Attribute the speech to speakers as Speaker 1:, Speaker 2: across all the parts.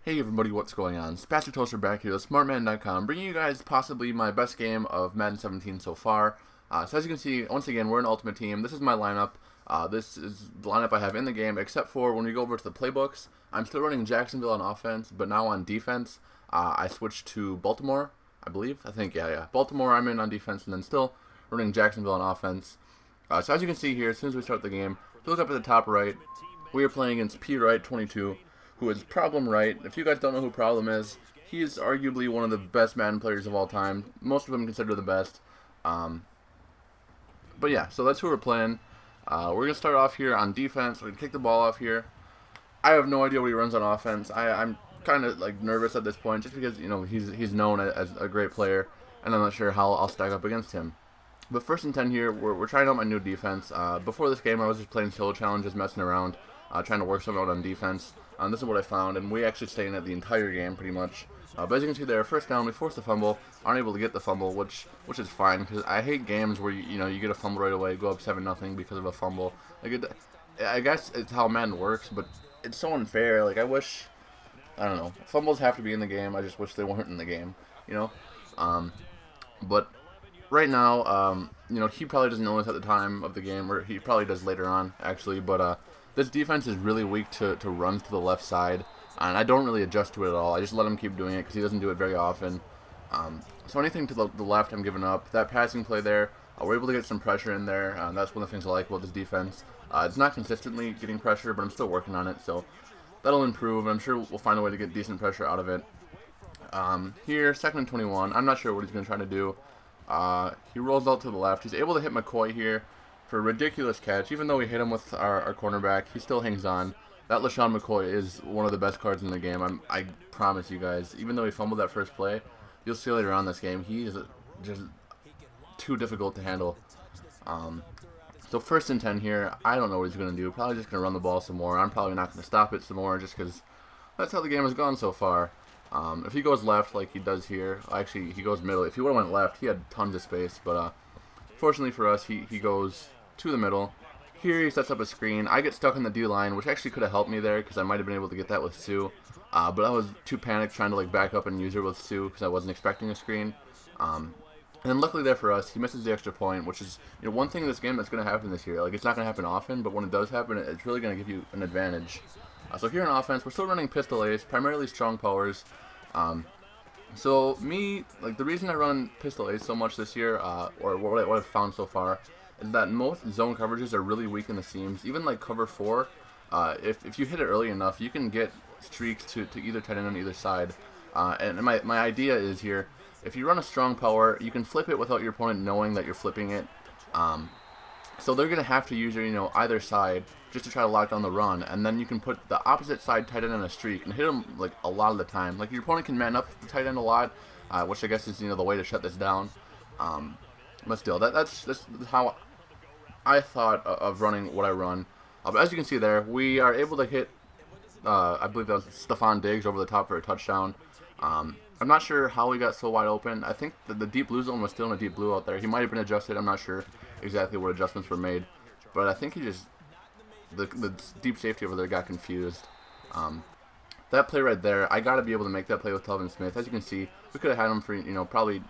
Speaker 1: Hey everybody, what's going on? Spastic Toaster back here with SmartMadden.com, bringing you guys possibly my best game of Madden 17 so far. So as you can see, once again, we're an Ultimate Team. This is my lineup. This is the lineup I have in the game, except for when we go over to the playbooks. I'm still running Jacksonville on offense, but now on defense, I switched to Baltimore, I believe. Yeah. Baltimore, I'm in on defense, and then still running Jacksonville on offense. So as you can see here, as soon as we start the game, if you look up at the top right, we are playing against P. Wright 22. Who is Problem Wright. If you guys don't know who Problem is, he is arguably one of the best Madden players of all time. Most of them consider the best. But yeah, so that's who we're playing. We're going to start off here on defense. We're going to kick the ball off here. I have no idea what he runs on offense. I'm kind of like nervous at this point just because, you know, he's known as a great player, and I'm not sure how I'll stack up against him. But first and 10 here, we're trying out my new defense. Before this game, I was just playing solo challenges, messing around, trying to work something out on defense. This is what I found, and we actually stayed in it the entire game, pretty much. But as you can see there, first down, we forced the fumble, aren't able to get the fumble, which is fine, because I hate games where you get a fumble right away, go up 7-0 because of a fumble. I guess it's how Madden works, but it's so unfair. Like, I don't know, fumbles have to be in the game. I just wish they weren't in the game, you know. But right now, he probably doesn't know this at the time of the game, or he probably does later on, actually, but this defense is really weak to runs to the left side, and I don't really adjust to it at all. I just let him keep doing it because he doesn't do it very often. So anything to the left, I'm giving up. That passing play there, we're able to get some pressure in there, and that's one of the things I like about this defense. It's not consistently getting pressure, but I'm still working on it, so that'll improve, and I'm sure we'll find a way to get decent pressure out of it. Here, 2nd and 21. I'm not sure what he's going to try to do. He rolls out to the left. He's able to hit McCoy here for a ridiculous catch. Even though we hit him with our cornerback, he still hangs on. That LaShawn McCoy is one of the best cards in the game. I promise you guys. Even though he fumbled that first play, you'll see later on this game, he is just too difficult to handle. So 1st and 10 here. I don't know what he's going to do. Probably just going to run the ball some more. I'm probably not going to stop it some more just because that's how the game has gone so far. If he goes left like he does here, actually he goes middle. If he would have went left, he had tons of space, but fortunately for us, he goes to the middle. Here he sets up a screen. I get stuck in the D-line, which actually could have helped me there because I might have been able to get that with Sue. But I was too panicked trying to back up and use her with Sue because I wasn't expecting a screen. And then luckily there for us, he misses the extra point, which is one thing in this game that's going to happen this year. Like, it's not going to happen often, but when it does happen, it's really going to give you an advantage. So here on offense, we're still running pistol ace, primarily strong powers. So the reason I run pistol ace so much this year, or what I've found so far, is that most zone coverages are really weak in the seams. Even like cover 4, if you hit it early enough, you can get streaks to either tight end on either side. And my idea is here, if you run a strong power, you can flip it without your opponent knowing that you're flipping it. So they're going to have to use either side just to try to lock down the run, and then you can put the opposite side tight end on a streak and hit them like a lot of the time. Like, your opponent can man up the tight end a lot, which I guess is the way to shut this down. But still, that's how I thought of running what I run. But as you can see there, we are able to hit, I believe that was Stephon Diggs over the top for a touchdown. I'm not sure how he got so wide open. I think the deep blue zone was still in a deep blue out there. He might have been adjusted. I'm not sure exactly what adjustments were made. But I think he just, the deep safety over there got confused. That play right there, I got to be able to make that play with Telvin Smith. As you can see, we could have had him for, probably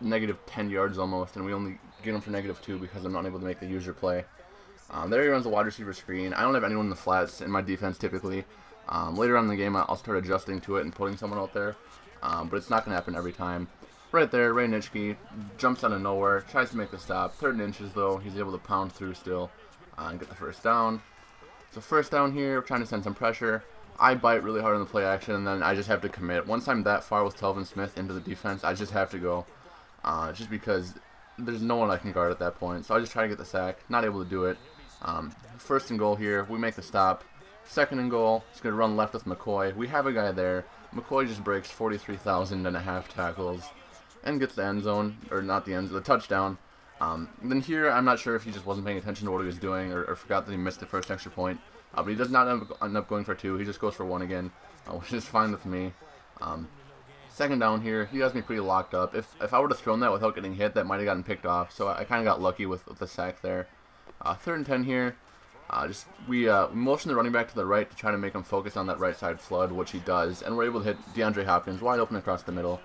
Speaker 1: negative 10 yards almost, and we only get him for -2 because I'm not able to make the user play. There he runs the wide receiver screen. I don't have anyone in the flats in my defense typically. Later on in the game, I'll start adjusting to it and putting someone out there, but it's not going to happen every time. Right there, Ray Nitschke jumps out of nowhere, tries to make the stop. 3rd and inches, though, he's able to pound through still and get the first down. So first down here, we're trying to send some pressure. I bite really hard on the play action, and then I just have to commit. Once I'm that far with Telvin Smith into the defense, I just have to go, just because there's no one I can guard at that point. So I just try to get the sack, not able to do it. 1st and goal here, we make the stop. 2nd and goal, he's going to run left with McCoy. We have a guy there. McCoy just breaks 43,000.5 tackles and gets the end zone, or not the end zone, the touchdown. Then here, I'm not sure if he just wasn't paying attention to what he was doing or forgot that he missed the first extra point. But he does not end up going for 2. He just goes for 1 again, which is fine with me. 2nd down here, he has me pretty locked up. If I would have thrown that without getting hit, that might have gotten picked off. So I kind of got lucky with the sack there. 3rd and 10 here. We motion the running back to the right to try to make him focus on that right side flood, which he does, and we're able to hit DeAndre Hopkins wide open across the middle.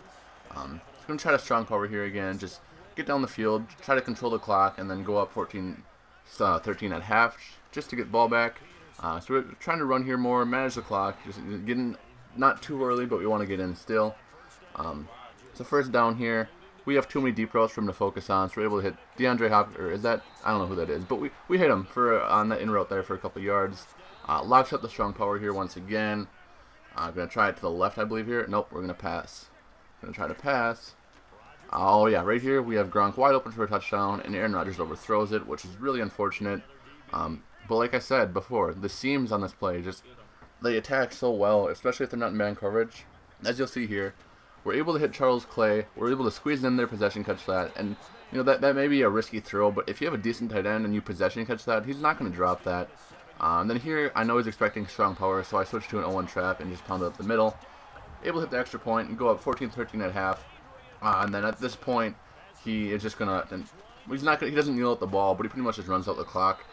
Speaker 1: Just going to try to strong cover here again, just get down the field, try to control the clock, and then go up 13 at half just to get ball back. So we're trying to run here more, manage the clock, just getting not too early, but we want to get in still. So first down here. We have too many deep routes for him to focus on, so we're able to hit DeAndre Hopkins, or is that, I don't know who that is, but we hit him on that in route there for a couple yards. Locks up the strong power here once again. I'm going to try it to the left, I believe here. Nope, we're going to pass. Going to try to pass. Oh yeah, right here we have Gronk wide open for a touchdown, and Aaron Rodgers overthrows it, which is really unfortunate. But like I said before, the seams on this play, they attack so well, especially if they're not in man coverage. As you'll see here, we're able to hit Charles Clay. We're able to squeeze in their possession catch that. And, that may be a risky throw, but if you have a decent tight end and you possession catch that, he's not going to drop that. Then here, I know he's expecting strong power, so I switched to an 0-1 trap and just pounded up the middle. Able to hit the extra point and go up 14-13 at half. And then at this point, he is just going to... He doesn't kneel at the ball, but he pretty much just runs out the clock.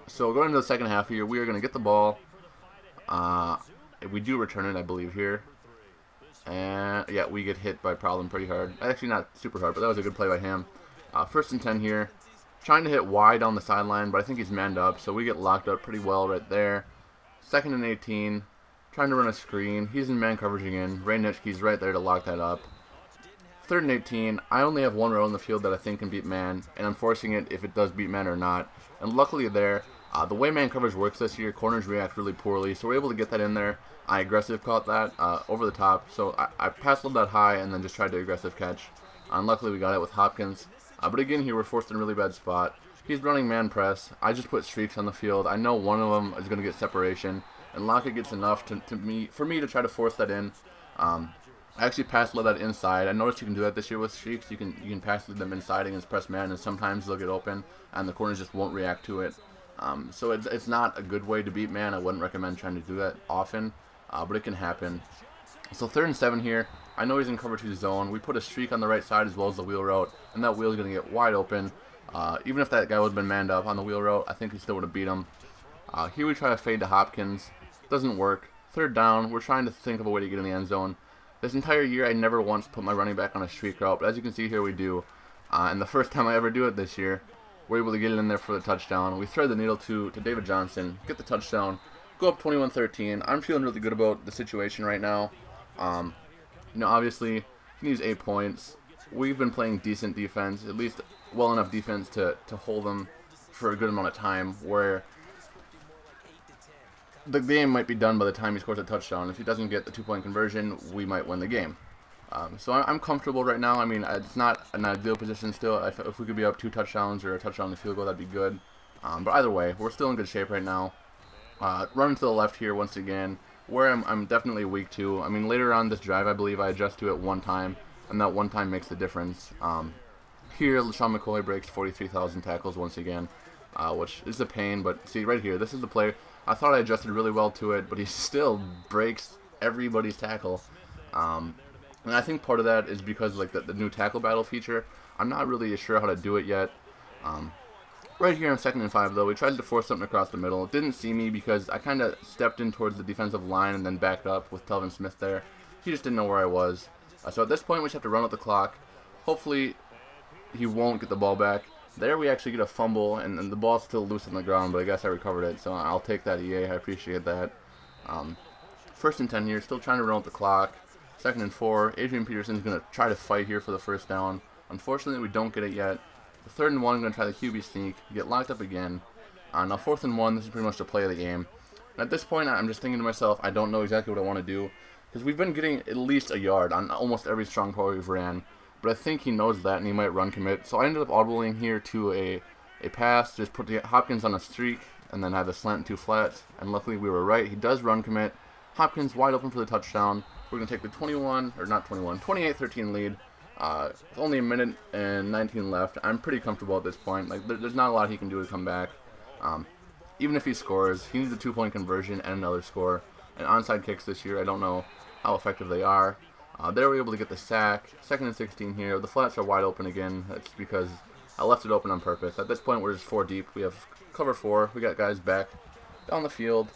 Speaker 1: So going into the second half here, we are going to get the ball. We do return it, I believe, here. And yeah, we get hit by Problem pretty hard. Actually, not super hard, but that was a good play by him. First and 10 here. Trying to hit wide on the sideline, but I think he's manned up, so we get locked up pretty well right there. Second and 18. Trying to run a screen. He's in man coverage again. Ray Nitschke's right there to lock that up. Third and 18. I only have one row in the field that I think can beat man, and I'm forcing it if it does beat man or not. And luckily there, the way man coverage works this year, corners react really poorly, so we're able to get that in there. I aggressive caught that over the top, so I passed a little bit high and then just tried to aggressive catch. And luckily we got it with Hopkins. But again here we're forced in a really bad spot. He's running man press. I just put streaks on the field. I know one of them is going to get separation, and Lockett gets enough for me to try to force that in. I actually passed that inside. I noticed you can do that this year with streaks. You can pass them inside against press man, and sometimes they'll get open, and the corners just won't react to it. So it's not a good way to beat man. I wouldn't recommend trying to do that often. But it can happen. So 3rd and 7 here. I know he's in cover 2 zone. We put a streak on the right side as well as the wheel route, and that wheel is going to get wide open. Even if that guy would have been manned up on the wheel route, I think he still would have beat him. Here we try to fade to Hopkins. Doesn't work. 3rd down. We're trying to think of a way to get in the end zone. This entire year, I never once put my running back on a streak route, but as you can see here, we do. And the first time I ever do it this year, we're able to get it in there for the touchdown. We thread the needle to David Johnson, get the touchdown. Go up 21-13. I'm feeling really good about the situation right now. Obviously, he needs 8 points. We've been playing decent defense, at least well enough defense to hold them for a good amount of time, where the game might be done by the time he scores a touchdown. If he doesn't get the 2-point conversion, we might win the game. So I'm comfortable right now. I mean, it's not an ideal position still. If we could be up 2 touchdowns or a touchdown on the field goal, that'd be good. But either way, we're still in good shape right now. Running to the left here once again, where I'm definitely weak to. I mean, later on this drive, I believe I adjust to it one time, and that one time makes the difference. Here, LaShawn McCoy breaks 43,000 tackles once again, which is a pain, but see, right here, this is the play. I thought I adjusted really well to it, but he still breaks everybody's tackle. And I think part of that is because like the new tackle battle feature. I'm not really sure how to do it yet. Right here on 2nd and 5, though, we tried to force something across the middle. It didn't see me because I kind of stepped in towards the defensive line and then backed up with Telvin Smith there. He just didn't know where I was. So at this point, we just have to run out the clock. Hopefully, he won't get the ball back. There we actually get a fumble, and the ball's still loose on the ground, but I guess I recovered it, so I'll take that EA. I appreciate that. 1st and 10 here, still trying to run out the clock. 2nd and 4, Adrian Peterson's going to try to fight here for the first down. Unfortunately, we don't get it yet. 3rd and 1, I'm going to try the QB sneak, get locked up again. Now 4th and 1, this is pretty much the play of the game. And at this point, I'm just thinking to myself, I don't know exactly what I want to do, because we've been getting at least a yard on almost every strong power we've ran. But I think he knows that, and he might run commit. So I ended up audibling here to a pass, just put Hopkins on a streak, and then have a slant and 2 flats. And luckily we were right. He does run commit. Hopkins wide open for the touchdown. We're going to take the 28-13 lead. Only a minute and 19 left. I'm pretty comfortable at this point. Like there's not a lot he can do to come back. Even if he scores, he needs a 2-point conversion and another score. And onside kicks this year, I don't know how effective they are. There we're able to get the sack. 2nd and 16 here. The flats are wide open again. That's because I left it open on purpose. At this point, we're just 4 deep. We have cover 4. We got guys back down the field.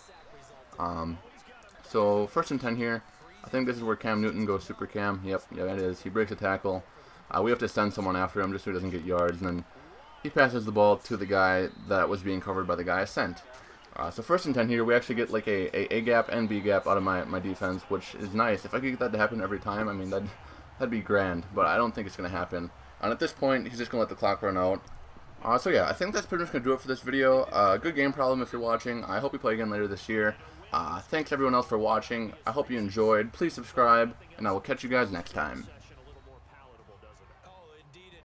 Speaker 1: So 1st and 10 here. I think this is where Cam Newton goes super cam. Yep, yeah, it is. He breaks a tackle. We have to send someone after him just so he doesn't get yards. And then he passes the ball to the guy that was being covered by the guy I sent. So 1st and 10 here, we actually get like a gap and B gap out of my defense, which is nice. If I could get that to happen every time, I mean, that'd be grand. But I don't think it's going to happen. And at this point, he's just going to let the clock run out. So yeah, I think that's pretty much going to do it for this video. Good game problem if you're watching. I hope you play again later this year. Thanks everyone else for watching. I hope you enjoyed. Please subscribe, and I will catch you guys next time.